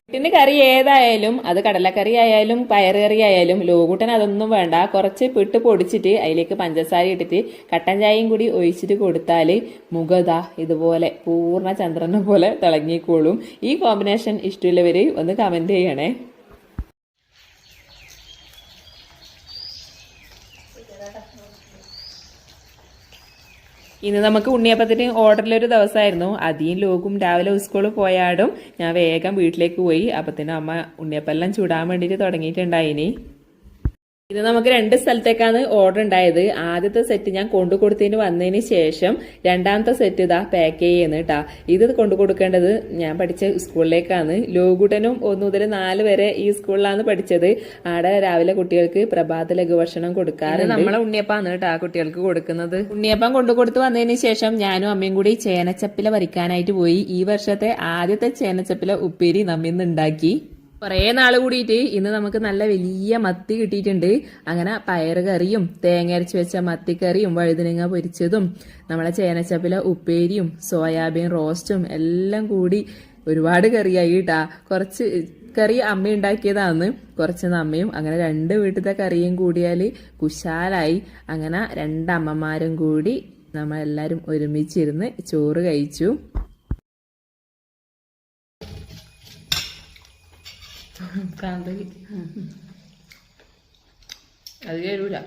പുട്ടിന് കറി ഏതായാലും അത് കടലക്കറി ആയാലും പയറുകറി ആയാലും ലോകൂട്ടൻ അതൊന്നും വേണ്ട. കുറച്ച് പിട്ട് പൊടിച്ചിട്ട് അതിലേക്ക് പഞ്ചസാര ഇട്ടിട്ട് കട്ടൻ ചായയും കൂടി ഒഴിച്ചിട്ട് കൊടുത്താല് മുഖതാ ഇതുപോലെ പൂർണ്ണ ചന്ദ്രനെ പോലെ തിളങ്ങിക്കോളും. ഈ കോമ്പിനേഷൻ ഇഷ്ടമുള്ളവര് ഒന്ന് കമന്റ് ചെയ്യണേ. ഇന്ന് നമുക്ക് ഉണ്ണിയപ്പത്തിന് ഓർഡറിലൊരു ദിവസമായിരുന്നു. അധികം ലോകും രാവിലെ സ്കൂളിൽ പോയാടും ഞാൻ വേഗം വീട്ടിലേക്ക് പോയി. അപ്പത്തിന് അമ്മ ഉണ്ണിയപ്പെല്ലാം ചൂടാൻ വേണ്ടിയിട്ട് തുടങ്ങിയിട്ടുണ്ടായിനി. ഇത് നമുക്ക് 2 സ്ഥലത്തേക്കാണ് ഓർഡർ ഉണ്ടായത്. ആദ്യത്തെ സെറ്റ് ഞാൻ കൊണ്ടു കൊടുത്തതിന് വന്നതിന് ശേഷം രണ്ടാമത്തെ സെറ്റ് ഇതാ പാക്ക് ചെയ്യുന്നു കേട്ടാ. ഇത് കൊണ്ടു കൊടുക്കേണ്ടത് ഞാൻ പഠിച്ച സ്കൂളിലേക്കാണ്. ലോകുട്ടനും 1 മുതൽ 4 വരെ ഈ സ്കൂളിലാണ് പഠിച്ചത്. ആടെ രാവിലെ കുട്ടികൾക്ക് പ്രഭാത ലഘുഭക്ഷണം കൊടുക്കാറുണ്ട്. നമ്മളെ ഉണ്ണിയപ്പാണ് കേട്ടാ കുട്ടികൾക്ക് കൊടുക്കുന്നത്. ഉണ്ണിയപ്പം കൊണ്ടു കൊടുത്ത് വന്നതിന് ശേഷം ഞാനും അമ്മയും കൂടി ചേനച്ചപ്പില പറിക്കാനായിട്ട് പോയി. ഈ വർഷത്തെ ആദ്യത്തെ ചേനച്ചപ്പില ഉപ്പേരി നമ്മിന്ന് ഉണ്ടാക്കി. കുറേ നാള് കൂടിയിട്ട് ഇന്ന് നമുക്ക് നല്ല വലിയ മത്തി കിട്ടിയിട്ടുണ്ട്. അങ്ങനെ പയറ് കറിയും തേങ്ങ അരച്ച് വെച്ച മത്തിക്കറിയും വഴുതനങ്ങ പൊരിച്ചതും നമ്മളെ ചേനച്ചപ്പില ഉപ്പേരിയും സോയാബീൻ റോസ്റ്റും എല്ലാം കൂടി ഒരുപാട് കറിയായി കേട്ടാ. കുറച്ച് കറി അമ്മ ഉണ്ടാക്കിയതാണ്, കുറച്ച് അമ്മയും. അങ്ങനെ 2 വീട്ടിലത്തെ കറിയും കൂടിയാല് കുശാലായി. അങ്ങനെ 2 അമ്മമാരും കൂടി നമ്മളെല്ലാരും ഒരുമിച്ചിരുന്ന് ചോറ് കഴിച്ചു. അത് തരൂല.